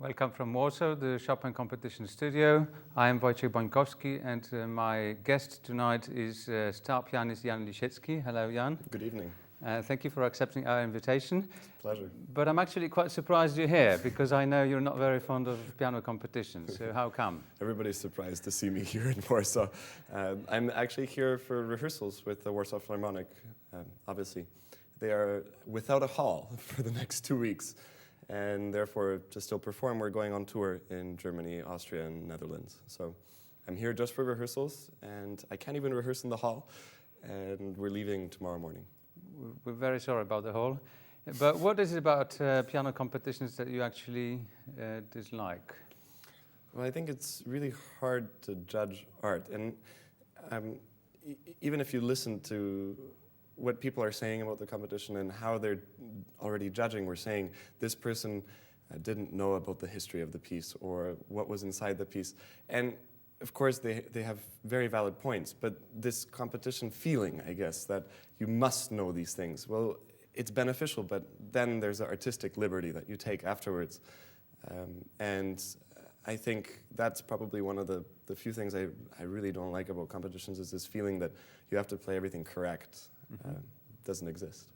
Welcome from Warsaw, the Chopin competition studio. I am Wojciech Bońkowski, and my guest tonight is star pianist Jan Lisiecki. Hello, Jan. Good evening. Thank you for accepting our invitation. It's a pleasure. But I'm actually quite surprised you're here, because I know you're not very fond of piano competitions. So how come? Everybody's surprised to see me here in Warsaw. I'm actually here for rehearsals with the Warsaw Philharmonic, obviously. They are without a hall for the next 2 weeks. And therefore, to still perform, we're going on tour in Germany, Austria, and Netherlands. So I'm here just for rehearsals, and I can't even rehearse in the hall, and we're leaving tomorrow morning. We're very sorry about the hall. But what is it about piano competitions that you actually dislike? Well, I think it's really hard to judge art. And even if you listen to what people are saying about the competition and how they're already judging, we're saying this person didn't know about the history of the piece or what was inside the piece. And of course, they have very valid points, but this competition feeling, I guess, that you must know these things, well, it's beneficial, but then there's an artistic liberty that you take afterwards. And I think that's probably one of the few things I really don't like about competitions, is this feeling that you have to play everything correct. Doesn't exist.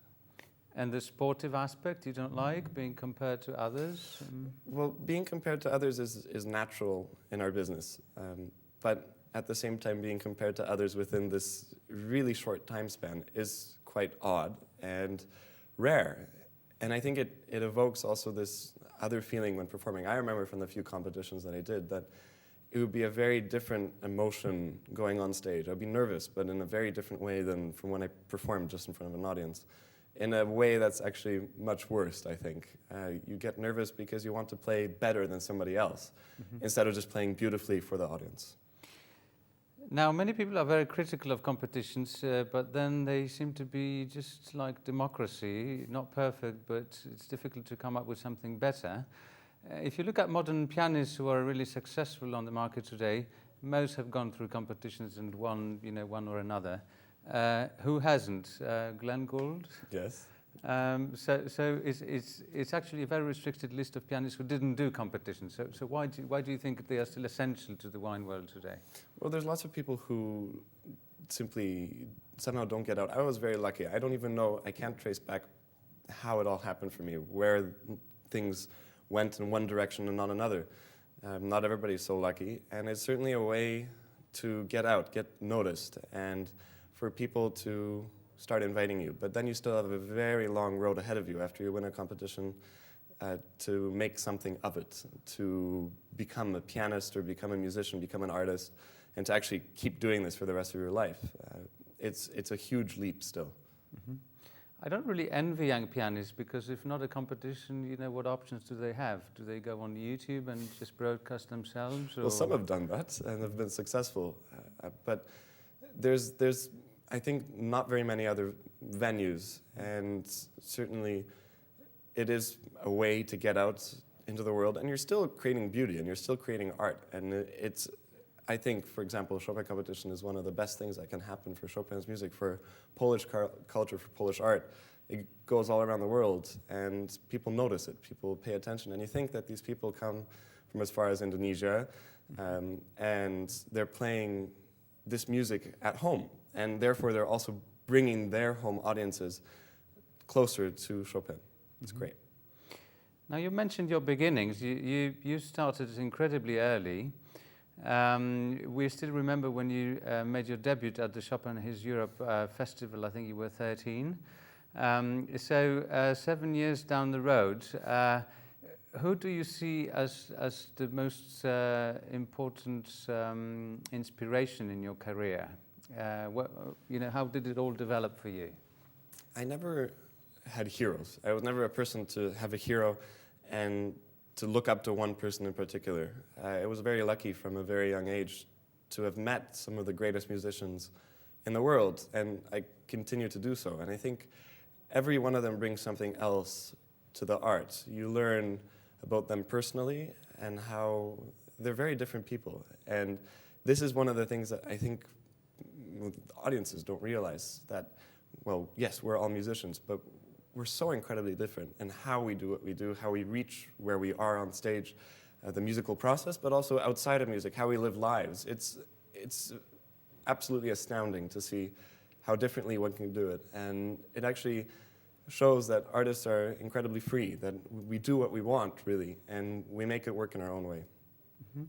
And the sportive aspect you don't like, being compared to others? Well, being compared to others is natural in our business. But at the same time, being compared to others within this really short time span is quite odd and rare. And I think it evokes also this other feeling when performing. I remember from the few competitions that I did that it would be a very different emotion going on stage. I'd be nervous, but in a very different way than from when I performed just in front of an audience. In a way that's actually much worse, I think. You get nervous because you want to play better than somebody else, instead of just playing beautifully for the audience. Now, many people are very critical of competitions, but then they seem to be just like democracy, not perfect, but it's difficult to come up with something better. If you look at modern pianists who are really successful on the market today, most have gone through competitions and won, one or another. Who hasn't? Glenn Gould? Yes. So it's actually a very restricted list of pianists who didn't do competitions. So why do you think they are still essential to the wine world today? Well, there's lots of people who simply somehow don't get out. I was very lucky. I don't even know, I can't trace back how it all happened for me, where things went in one direction and not another. Not everybody's so lucky, and it's certainly a way to get out, get noticed, and for people to start inviting you. But then you still have a very long road ahead of you after you win a competition to make something of it, to become a pianist or become a musician, become an artist, and to actually keep doing this for the rest of your life. It's a huge leap still. Mm-hmm. I don't really envy young pianists, because if not a competition, what options do they have? Do they go on YouTube and just broadcast themselves? Or? Well, some have done that and have been successful, but there's I think not very many other venues, and certainly it is a way to get out into the world, and you're still creating beauty and you're still creating art, and I think, for example, Chopin competition is one of the best things that can happen for Chopin's music, for Polish culture, for Polish art. It goes all around the world, and people notice it, people pay attention, and you think that these people come from as far as Indonesia, and they're playing this music at home, and therefore they're also bringing their home audiences closer to Chopin. It's great. Now, you mentioned your beginnings. You started incredibly early. We still remember when you made your debut at the Chopin His Europe Festival. I think you were 13. So 7 years down the road, who do you see as the most important inspiration in your career? How did it all develop for you? I never had heroes. I was never a person to have a hero and to look up to one person in particular. I was very lucky from a very young age to have met some of the greatest musicians in the world, and I continue to do so. And I think every one of them brings something else to the art. You learn about them personally and how they're very different people. And this is one of the things that I think audiences don't realize, that, well, yes, we're all musicians, but we're so incredibly different in how we do what we do, how we reach where we are on stage, the musical process, but also outside of music, how we live lives. It's absolutely astounding to see how differently one can do it. And it actually shows that artists are incredibly free, that we do what we want, really, and we make it work in our own way. Mm-hmm.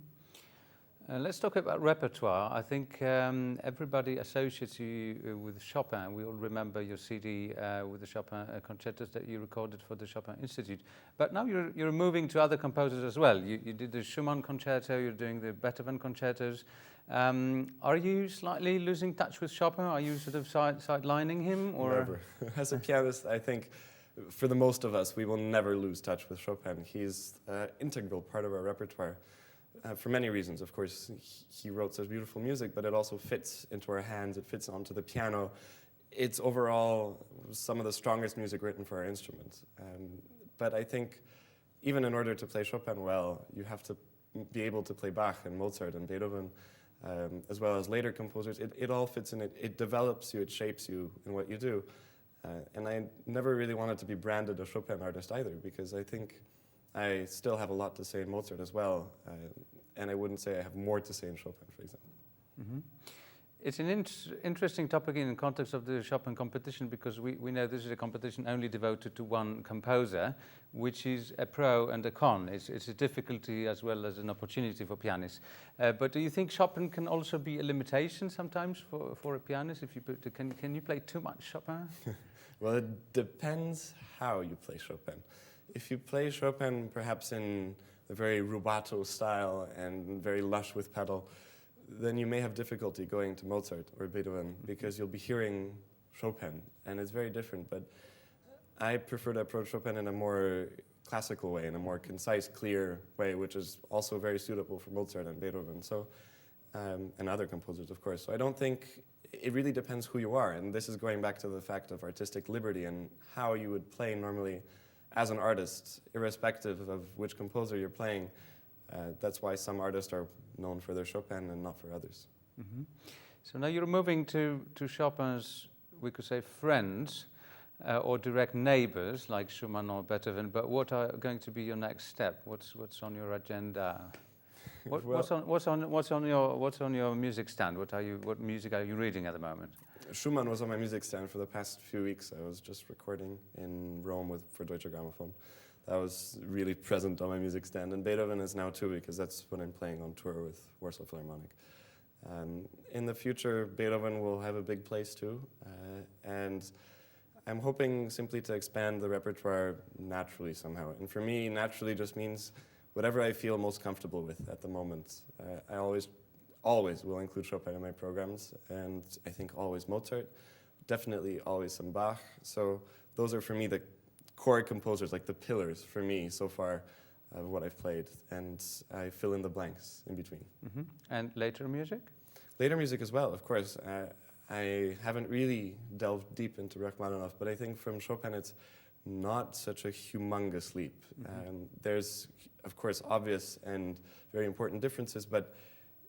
Let's talk about repertoire. I think everybody associates you with Chopin. We all remember your CD with the Chopin concertos that you recorded for the Chopin Institute. But now you're moving to other composers as well. You did the Schumann concerto, you're doing the Beethoven concertos. Are you slightly losing touch with Chopin? Are you sort of sidelining him? Or? Never. As a pianist, I think for the most of us, we will never lose touch with Chopin. He's an integral part of our repertoire. For many reasons, of course, he wrote such beautiful music, but it also fits into our hands, it fits onto the piano. It's overall some of the strongest music written for our instruments. But I think even in order to play Chopin well, you have to be able to play Bach and Mozart and Beethoven, as well as later composers. It all fits in, it develops you, it shapes you in what you do. And I never really wanted to be branded a Chopin artist either, because I think I still have a lot to say in Mozart as well, and I wouldn't say I have more to say in Chopin, for example. Mm-hmm. It's an interesting topic in the context of the Chopin competition, because we know this is a competition only devoted to one composer, which is a pro and a con. It's a difficulty as well as an opportunity for pianists. But do you think Chopin can also be a limitation sometimes for a pianist? If you can you play too much Chopin? Well, it depends how you play Chopin. If you play Chopin perhaps in the very rubato style and very lush with pedal, then you may have difficulty going to Mozart or Beethoven, because you'll be hearing Chopin, and it's very different. But I prefer to approach Chopin in a more classical way, in a more concise, clear way, which is also very suitable for Mozart and Beethoven, so and other composers, of course. So I don't think, it really depends who you are, and this is going back to the fact of artistic liberty and how you would play normally as an artist, irrespective of which composer you're playing. That's why some artists are known for their Chopin and not for others. Mm-hmm. So now you're moving to Chopin's, we could say, friends or direct neighbors like Schumann or Beethoven. But what are going to be your next step? What's on your agenda? What's on your music stand? What music are you reading at the moment? Schumann was on my music stand for the past few weeks. I was just recording in Rome for Deutsche Grammophon. That was really present on my music stand. And Beethoven is now too, because that's what I'm playing on tour with Warsaw Philharmonic. In the future, Beethoven will have a big place too. And I'm hoping simply to expand the repertoire naturally somehow. And for me, naturally just means whatever I feel most comfortable with at the moment. I always will include Chopin in my programs, and I think always Mozart, definitely always some Bach. So those are for me the core composers, like the pillars for me so far of what I've played, and I fill in the blanks in between. Mm-hmm. And later music? Later music as well, of course. I haven't really delved deep into Rachmaninoff, but I think from Chopin it's not such a humongous leap. Mm-hmm. There's, of course, obvious and very important differences, but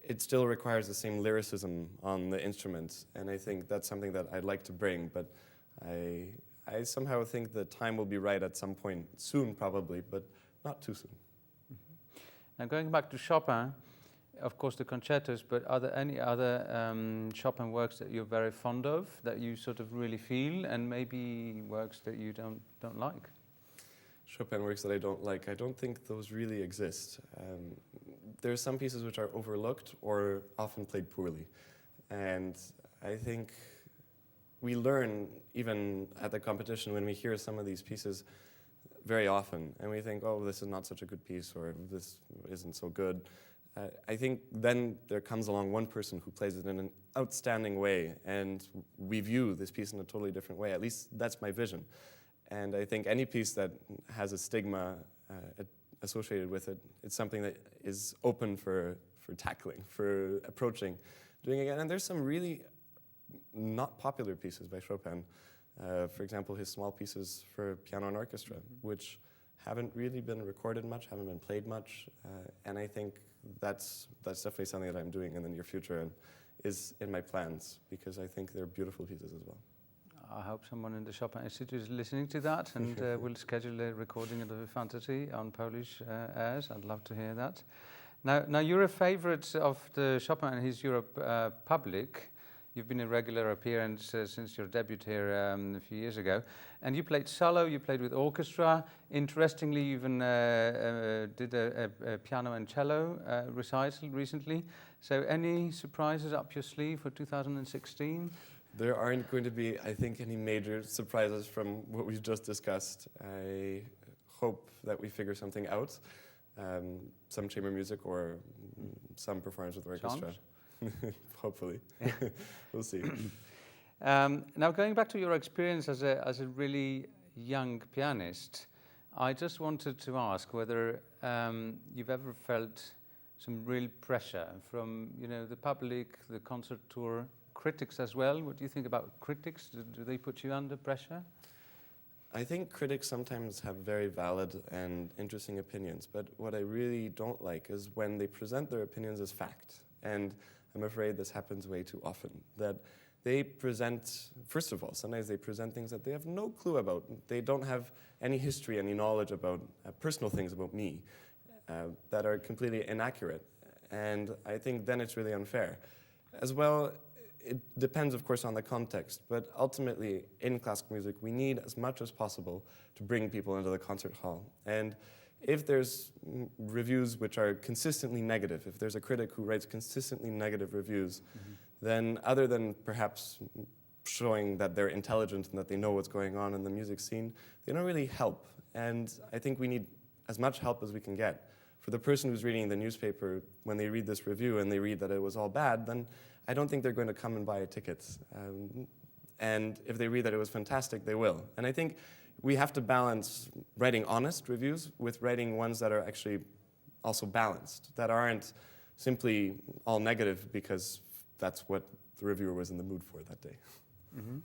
it still requires the same lyricism on the instruments, and I think that's something that I'd like to bring, but I somehow think the time will be right at some point, soon probably, but not too soon. Mm-hmm. Now going back to Chopin, of course the concertos, but are there any other Chopin works that you're very fond of, that you sort of really feel, and maybe works that you don't like? Chopin works that I don't like, I don't think those really exist. There are some pieces which are overlooked or often played poorly. And I think we learn, even at the competition, when we hear some of these pieces very often, and we think, oh, this is not such a good piece, or this isn't so good. I think then there comes along one person who plays it in an outstanding way, and we view this piece in a totally different way. At least that's my vision. And I think any piece that has a stigma associated with it, it's something that is open for tackling, for approaching, doing again. And there's some really not popular pieces by Chopin. For example, his small pieces for piano and orchestra, which haven't really been recorded much, haven't been played much. And I think that's definitely something that I'm doing in the near future and is in my plans, because I think they're beautiful pieces as well. I hope someone in the Chopin Institute is listening to that, and we'll schedule a recording of the Fantasy on Polish airs. I'd love to hear that. Now you're a favorite of the Chopin and his Europe public. You've been a regular appearance since your debut here a few years ago. And you played solo, you played with orchestra. Interestingly, you even did a piano and cello recital recently. So any surprises up your sleeve for 2016? There aren't going to be, I think, any major surprises from what we've just discussed. I hope that we figure something out. Some chamber music or some performance with orchestra. Hopefully. We'll see. Now, going back to your experience as a really young pianist, I just wanted to ask whether you've ever felt some real pressure from, the public, the concert tour, critics as well. What do you think about critics? Do they put you under pressure? I think critics sometimes have very valid and interesting opinions, but what I really don't like is when they present their opinions as fact. And I'm afraid this happens way too often, that they present, first of all, sometimes they present things that they have no clue about. They don't have any history, any knowledge about personal things about me that are completely inaccurate. And I think then it's really unfair. As well, it depends, of course, on the context, but ultimately, in classical music, we need as much as possible to bring people into the concert hall. And if there's reviews which are consistently negative, if there's a critic who writes consistently negative reviews, then other than perhaps showing that they're intelligent and that they know what's going on in the music scene, they don't really help. And I think we need as much help as we can get. For the person who's reading the newspaper, when they read this review and they read that it was all bad, then I don't think they're going to come and buy tickets. And if they read that it was fantastic, they will. And I think we have to balance writing honest reviews with writing ones that are actually also balanced, that aren't simply all negative because that's what the reviewer was in the mood for that day. Mm-hmm.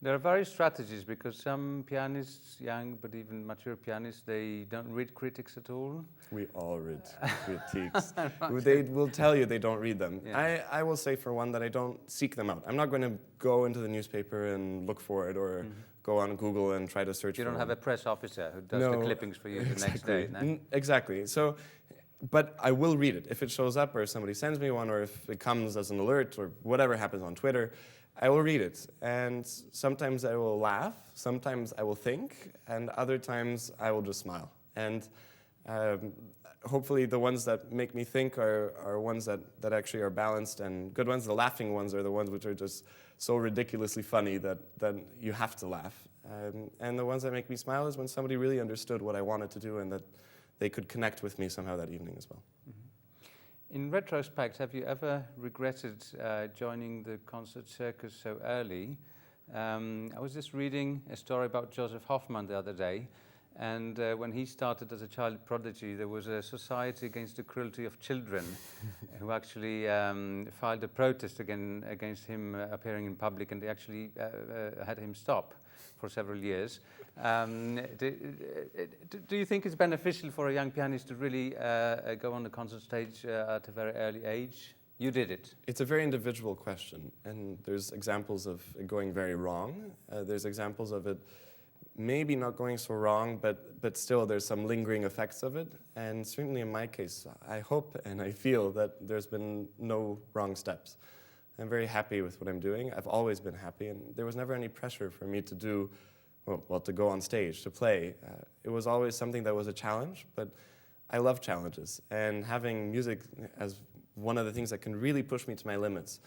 There are various strategies because some pianists, young but even mature pianists, they don't read critics at all. We all read critiques. They will tell you they don't read them. Yeah. I will say for one that I don't seek them out. I'm not going to go into the newspaper and look for it or go on Google and try to search for it. You don't have a press officer who does the clippings for you the next day. No? Exactly. So, but I will read it. If it shows up or if somebody sends me one or if it comes as an alert or whatever happens on Twitter, I will read it, and sometimes I will laugh, sometimes I will think, and other times I will just smile. And hopefully the ones that make me think are ones that actually are balanced and good ones. The laughing ones are the ones which are just so ridiculously funny that you have to laugh. And the ones that make me smile is when somebody really understood what I wanted to do and that they could connect with me somehow that evening as well. Mm-hmm. In retrospect, have you ever regretted joining the concert circus so early? I was just reading a story about Joseph Hoffman the other day, and when he started as a child prodigy, there was a society against the cruelty of children who actually filed a protest against him appearing in public, and they actually had him stop for several years. Do you think it's beneficial for a young pianist to really go on the concert stage at a very early age? You did it. It's a very individual question, and there's examples of it going very wrong. There's examples of it maybe not going so wrong, but still there's some lingering effects of it. And certainly in my case, I hope and I feel that there's been no wrong steps. I'm very happy with what I'm doing. I've always been happy, and there was never any pressure for me to do, well, to go on stage, to play. It was always something that was a challenge, but I love challenges. And having music as one of the things that can really push me to my limits,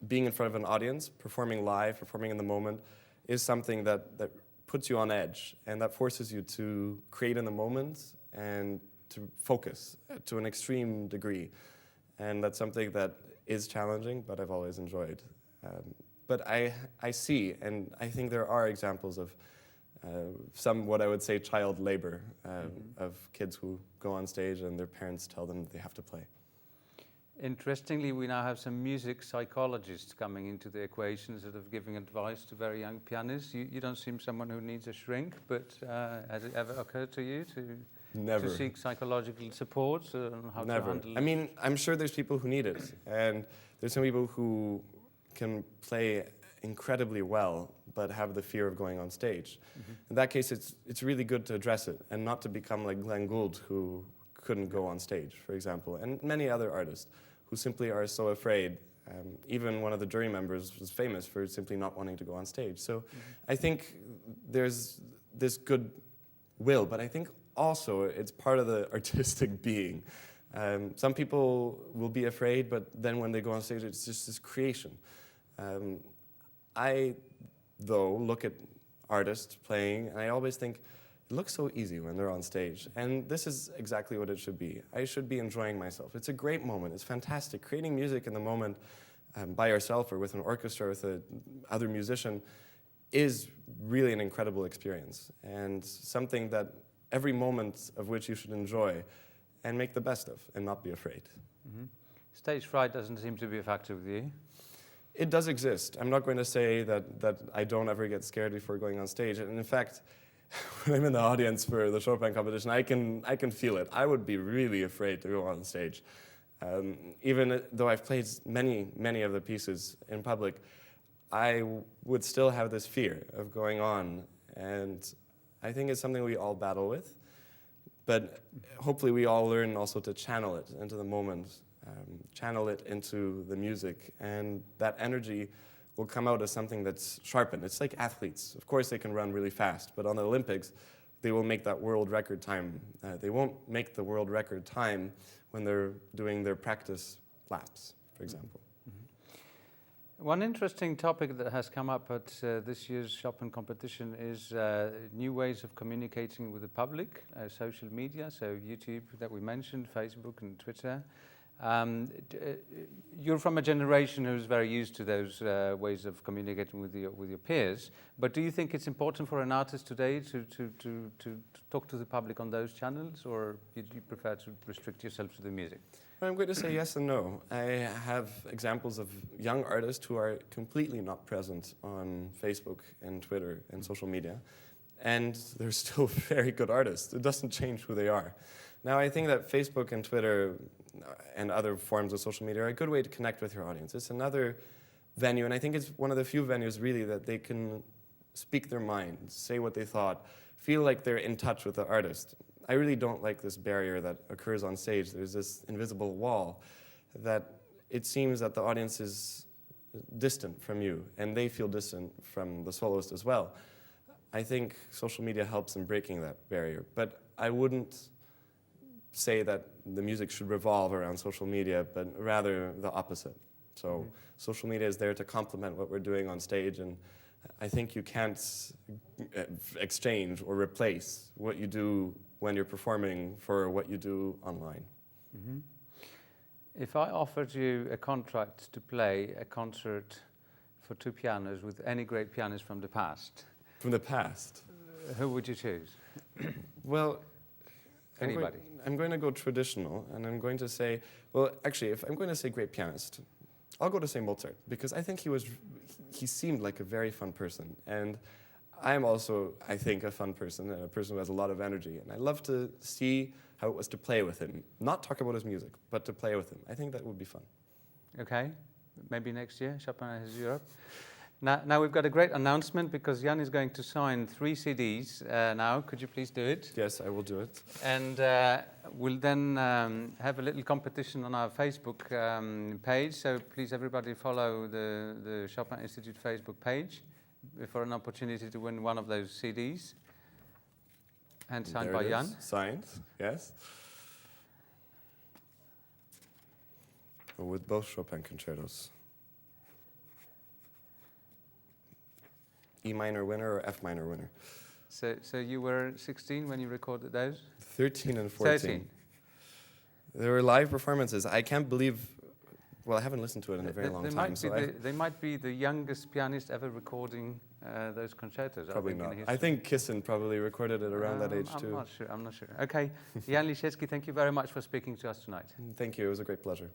being in front of an audience, performing live, performing in the moment, is something that puts you on edge, and that forces you to create in the moment and to focus to an extreme degree. And that's something that is challenging, but I've always enjoyed. But I see, and I think there are examples of some, what I would say, child labor of kids who go on stage and their parents tell them they have to play. Interestingly, we now have some music psychologists coming into the equation, sort of giving advice to very young pianists. You don't seem someone who needs a shrink, but has it ever occurred to you to seek psychological support on how to handle it? I mean, I'm sure there's people who need it, and there's some people who can play incredibly well, but have the fear of going on stage. In that case, it's really good to address it and not to become like Glenn Gould, who couldn't go on stage, for example, and many other artists who simply are so afraid. Even one of the jury members was famous for simply not wanting to go on stage. So I think there's this good will, but I think also it's part of the artistic being. Some people will be afraid, but then when they go on stage, it's just this creation. I, though, look at artists playing, and I always think, it looks so easy when they're on stage. And this is exactly what it should be. I should be enjoying myself. It's a great moment. It's fantastic. Creating music in the moment by yourself or with an orchestra, with another musician, is really an incredible experience. And something that every moment of which you should enjoy and make the best of and not be afraid. Stage fright doesn't seem to be a factor with you. It does exist. I'm not going to say that I don't ever get scared before going on stage. And in fact, when I'm in the audience for the Chopin competition, I can feel it. I would be really afraid to go on stage. Even though I've played many of the pieces in public, I would still have this fear of going on. And I think it's something we all battle with. But hopefully we all learn also to channel it into the moment, channel it into the music, and that energy will come out as something that's sharpened. It's like athletes. Of course they can run really fast, but on the Olympics, they will make that world record time. They won't make the world record time when they're doing their practice laps, for example. One interesting topic that has come up at this year's Chopin competition is new ways of communicating with the public, social media, so YouTube that we mentioned, Facebook and Twitter. You're from a generation who's very used to those ways of communicating with your peers, but do you think it's important for an artist today to talk to the public on those channels, or do you prefer to restrict yourself to the music? I'm going to say yes and no. I have examples of young artists who are completely not present on Facebook and Twitter and social media, and they're still very good artists. It doesn't change who they are. Now, I think that Facebook and Twitter and other forms of social media are a good way to connect with your audience. It's another venue, and I think it's one of the few venues really that they can speak their mind, say what they thought, feel like they're in touch with the artist. I really don't like this barrier that occurs on stage. There's this invisible wall that it seems that the audience is distant from you, and they feel distant from the soloist as well. I think social media helps in breaking that barrier, but I wouldn't say that the music should revolve around social media, but rather the opposite. So social media is there to complement what we're doing on stage, and I think you can't exchange or replace what you do when you're performing for what you do online. If I offered you a contract to play a concert for two pianos with any great pianist from the past, who would you choose? Well, anybody. I'm going to go traditional, and I'm going to say, well, actually, if I'm going to say great pianist, I'll go to say Mozart, because I think he seemed like a very fun person, and I'm also, I think, a fun person, and a person who has a lot of energy, and I love to see how it was to play with him. Not talk about his music, but to play with him. I think that would be fun. Okay, maybe next year, Chopin has Europe. Now we've got a great announcement, because Jan is going to sign 3 CDs now. Could you please do it? Yes, I will do it. And we'll then have a little competition on our Facebook page. So please, everybody, follow the Chopin Institute Facebook page for an opportunity to win one of those CDs. And signed by Jan. Signed, yes. With both Chopin concertos. E minor winner or F minor winner? So you were 16 when you recorded those? 13 and 14. 13. There were live performances. I can't believe, well, I haven't listened to it in a very long time. They might be the youngest pianist ever recording those concertos. Probably not. I think Kissin probably recorded it around that age too. I'm not sure. Okay, Jan Lisiecki, thank you very much for speaking to us tonight. Thank you. It was a great pleasure.